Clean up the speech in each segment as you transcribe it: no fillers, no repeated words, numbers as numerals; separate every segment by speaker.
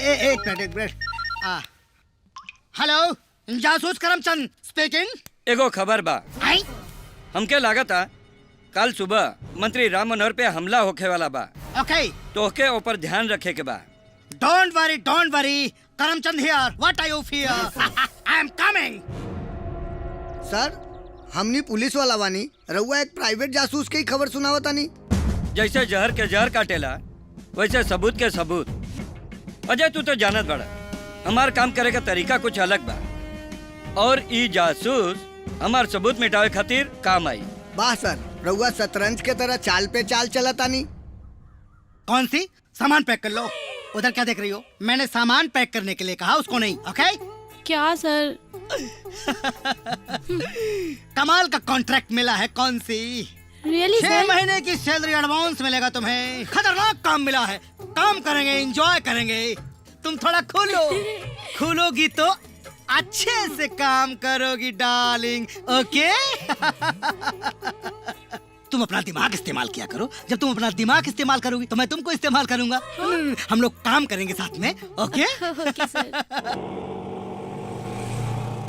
Speaker 1: एक minute. Hello, जासूस Karamchand speaking.
Speaker 2: एगो खबर बा।
Speaker 1: आई?
Speaker 2: हमके लागता कल सुबह मंत्री राम मनोहर पे हमला होखे वाला बा।
Speaker 1: ओके।
Speaker 2: तो के ऊपर ध्यान रखे के बा।
Speaker 1: Don't worry, Karamchand here. What are you fear? I am coming.
Speaker 3: Sir, हमनी पुलिस वाला बानी, रउआ एक प्राइवेट जासूस के ही खबर सुनावतानी।
Speaker 2: जैसे जहर के जहर काटेला वैसे सबूत के सबूत। अजय तू तो जानत बड़ा, हमार काम करे का तरीका कुछ अलग बा और ई जासूस हमार सबूत मिटावे खातिर काम आई।
Speaker 3: वाह सर, रउआ शतरंज के तरह चाल पे चाल चलतानी।
Speaker 1: कौन सी? सामान पैक कर लो। उधर क्या देख रही हो? मैंने सामान पैक करने के लिए कहा, उसको नहीं। ओके?
Speaker 4: क्या सर?
Speaker 1: कमाल का कॉन्ट्रैक्ट मिला है। कौन सी?
Speaker 4: रियली
Speaker 1: 6 महीने की सैलरी एडवांस मिलेगा तुम्हें। खतरनाक काम मिला है। काम करेंगे, एंजॉय करेंगे। तुम थोड़ा खोलोगी तो अच्छे से काम करोगी डार्लिंग। ओके? तुम अपना दिमाग इस्तेमाल किया करो। जब तुम अपना दिमाग इस्तेमाल करोगी तो मैं तुमको इस्तेमाल करूंगा। हम लोग काम करेंगे साथ में। ओके?
Speaker 4: ओके सर।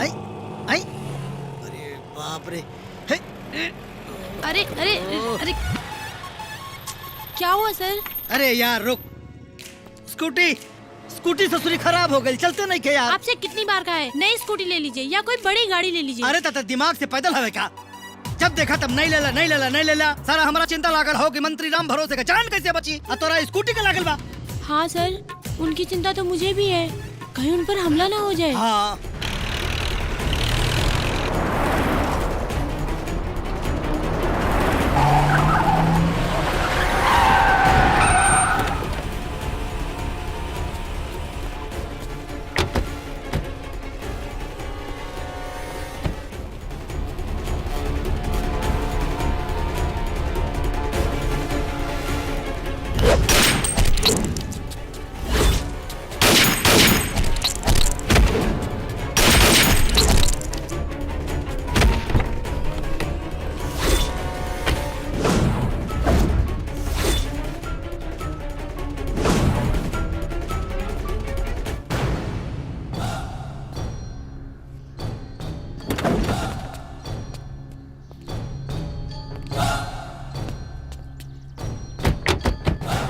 Speaker 1: आई? अरे बाप रे।
Speaker 4: अरे अरे अरे क्या हुआ सर?
Speaker 1: अरे यार रुक। स्कूटी ससुरी खराब हो गई, चलते नहीं के यार।
Speaker 4: आपसे कितनी बार कहा है नई स्कूटी ले लीजिए या कोई बड़ी गाड़ी ले लीजिए।
Speaker 1: अरे तथा दिमाग से पैदल हवे क्या? जब देखा तब नहीं लेला। सारा हमारा चिंता लागल हो कि मंत्री राम भरोसे का जान कैसे बची। तोरा स्कूटी के लागल बा।
Speaker 4: हाँ सर, उनकी चिंता तो मुझे भी है, कहीं उन पर हमला ना हो जाए।
Speaker 1: हाँ।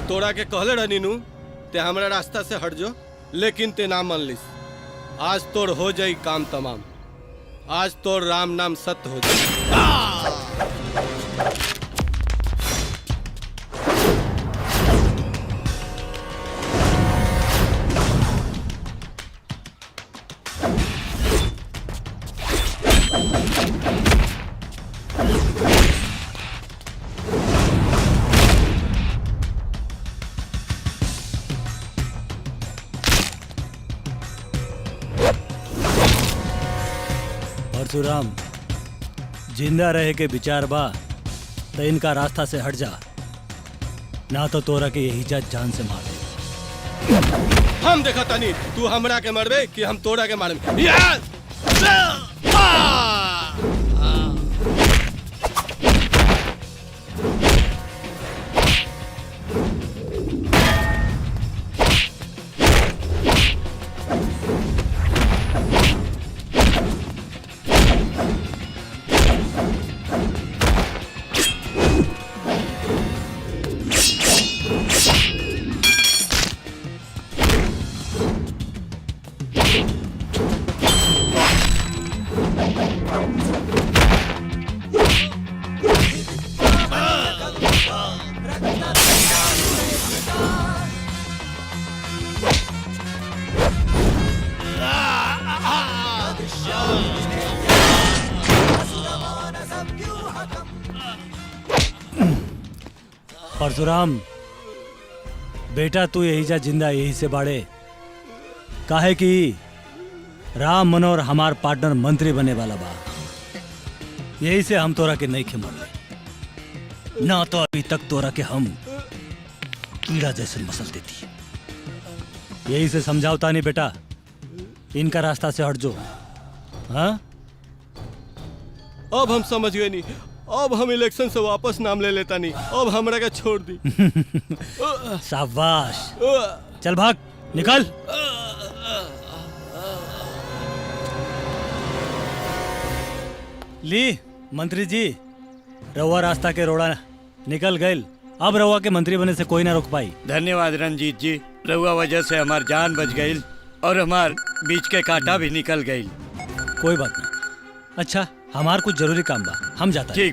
Speaker 5: तोड़ा के कहले रह नीनू ते हमरा रास्ता से हट जो, लेकिन ते ना मान लिस। आज तोड़ हो जाई काम तमाम। आज तोड़ राम नाम सत्य हो जाई।
Speaker 6: परशुराम, जिंदा रहे के विचार बा तो इनका रास्ता से हट जा, ना तो तोरा के यही जान से मार दे।
Speaker 5: हम देखा तनी तू हमरा के मरबे कि हम तोड़ा के मारबे।
Speaker 6: परशुराम बेटा, तू यही जा जिंदा यही से बाड़े, काहे कि राम मनोहर हमार पार्टनर मंत्री बने वाला बा। यही से हम तोरा के नहीं खेमले, ना तो अभी तक तोरा के हम कीड़ा जैसे मसल देती। यही से समझावता नहीं बेटा, इनका रास्ता से हट जो। हाँ,
Speaker 5: अब हम समझ गए नहीं। अब हम इलेक्शन से वापस नाम ले लेता नहीं। अब हमरा के छोड़ दी।
Speaker 6: शाबाश, चल भाग। निकल। ली मंत्री जी, रउआ रास्ता के रोड़ा निकल गए। अब रउआ के मंत्री बने से कोई ना रोक पाई।
Speaker 2: धन्यवाद रंजीत जी, रहुआ वजह से हमार जान बच गई और हमार बीच के कांटा भी निकल गई।
Speaker 6: कोई बात नहीं। अच्छा, हमार कुछ जरूरी काम बा, हम जाता हैं।
Speaker 2: ठीक